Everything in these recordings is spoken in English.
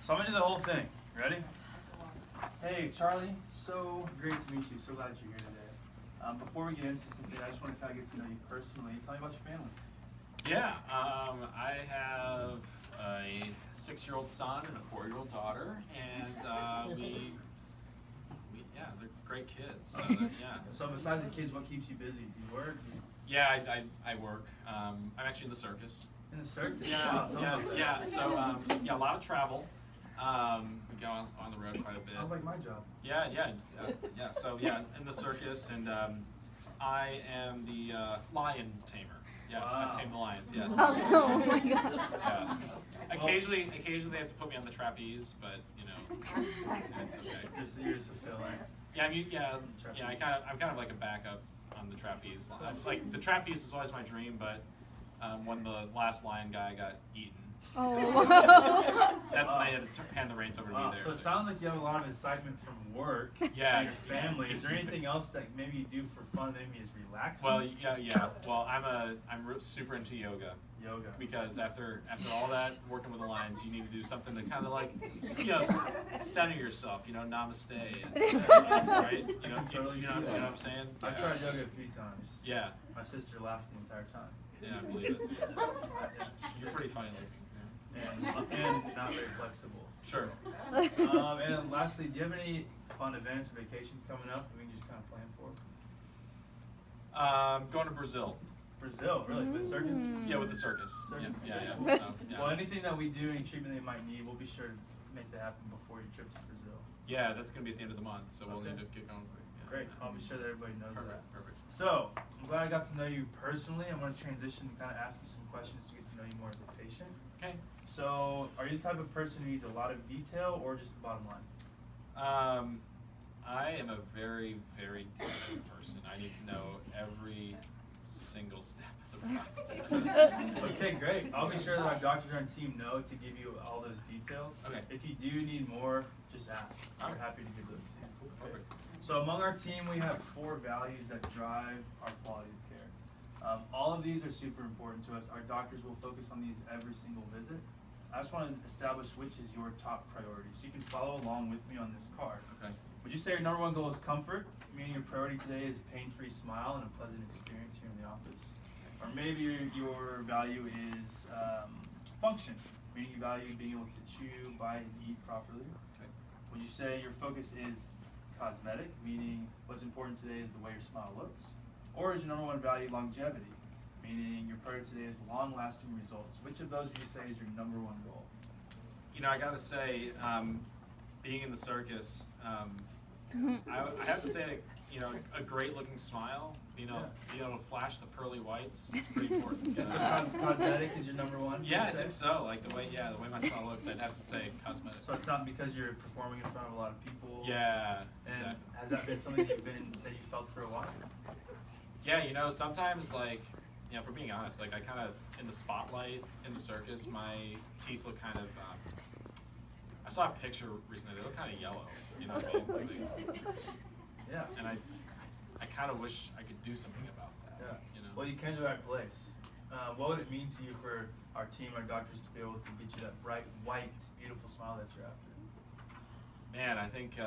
So I'm gonna do the whole thing. Ready? Hey, Charlie. So great to meet you. So glad you're here today. Before we get into something, I just want to kind of get to know you personally. Tell me about your family. Yeah, I have a 6-year-old son and a 4-year-old daughter, and yeah, they're great kids. So yeah. So besides the kids, what keeps you busy? Do you work? Yeah, I work. I'm actually in the circus. In the circus? Yeah, Wow, tell me about that. yeah. So yeah, a lot of travel. We go on the road quite a bit. Sounds like my job. Yeah. So yeah, in the circus, and I am the lion tamer. Yes, Wow. I tame the lions. Yes. Oh my God. Yes. Occasionally they have to put me on the trapeze, but you know, it's okay. You're just a filler. Yeah, I mean, I'm kind of like a backup on the trapeze. Like the trapeze was always my dream, but when the last lion guy got eaten, Oh. that's when they had to hand the reins over to me there. So it sounds like you have a lot of excitement from work. Yeah, and your family. Is there anything else that maybe you do for fun that maybe is relaxing? Well, yeah. Well, I'm super into yoga. Yoga. Because after all that working with the lions, you need to do something to kind of like, center yourself. Namaste. And, right? You know what I'm saying? I've tried yoga a few times. Yeah. My sister laughed the entire time. Yeah, I believe it. You're pretty funny looking. And not very flexible. Sure. And then lastly, do you have any fun events or vacations coming up that we can just kind of plan for? Going to Brazil. Brazil, really? With the circus? Yeah, with the circus. Circus. Yeah. So, yeah. Well, anything that we do, any treatment they might need, we'll be sure to make that happen before your trip to Brazil. Yeah, that's going to be at the end of the month, so we'll Okay. need to get going quick. Yeah. Great. I'll be sure that everybody knows that. Perfect. So, I'm glad I got to know you personally. I'm going to transition and kind of ask you some questions to get to know you more as a patient. Okay. So, are you the type of person who needs a lot of detail or just the bottom line? I am a very, very detailed person. I need to know every single step of the process. Okay, great. I'll be sure that our doctors on team know to give you all those details. Okay. If you do need more, just ask. We're Alright. happy to give those to you. Okay. Perfect. So among our team, we have 4 values that drive our quality of care. All of these are super important to us. Our doctors will focus on these every single visit. I just want to establish which is your top priority, so you can follow along with me on this card. Okay. Would you say your number 1 goal is comfort, meaning your priority today is pain-free smile and a pleasant experience here in the office? Or maybe your value is function, meaning you value being able to chew, bite, and eat properly. Okay. Would you say your focus is cosmetic, meaning what's important today is the way your smile looks? Or is your number 1 value longevity, meaning your priority today is long-lasting results? Which of those would you say is your number 1 goal? I gotta say, being in the circus, I have to say, a great-looking smile. Being able to flash the pearly whites is pretty important. So cosmetic is your number 1? Yeah, I you'd say? think so. Like the way my smile looks, I'd have to say cosmetic. So it's not because you're performing in front of a lot of people? Yeah, And exactly. has that been something that you felt for a while? Yeah, sometimes for being honest, I kind of, in the spotlight in the circus, my teeth look kind of, I saw a picture recently, they look kind of yellow, you know what I mean? Yeah. And I kind of wish I could do something about that, Yeah. Well, you came to the right place. What would it mean to you for our team, our doctors, to be able to get you that bright, white, beautiful smile that you're after? Man, I think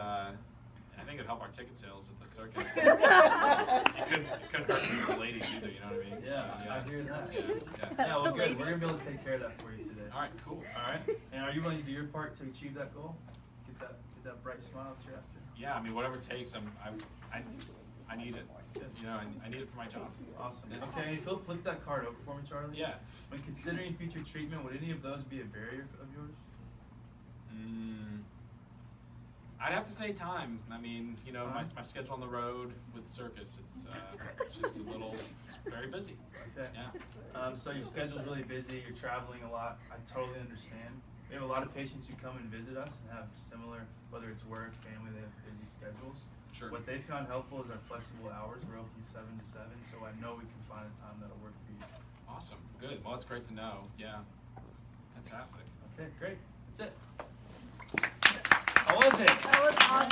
it'd help our ticket sales at the circus. It couldn't hurt me for ladies either, you know what I mean? Yeah, I hear that. Yeah. Yeah, well, good. We're going to be able to take care of that for you today. All right, cool. All right? And are you willing to do your part to achieve that goal? Get that bright smile that you're after? Yeah, I mean, whatever it takes, I need it. I need it for my job. Awesome. Okay, if you'll flip that card over for me, Charlie. Yeah. When considering future treatment, would any of those be a barrier of yours? I'd have to say time. I mean, my schedule on the road with the circus, it's just it's very busy. Okay. Yeah. So your schedule's really busy, you're traveling a lot. I totally understand. We have a lot of patients who come and visit us and have similar, whether it's work, family, they have busy schedules. Sure. What they found helpful is our flexible hours. We're open 7 to 7, so I know we can find a time that'll work for you. Awesome. Good. Well, it's great to know. Yeah. Fantastic. Okay, great. That's it. How was it? That was awesome.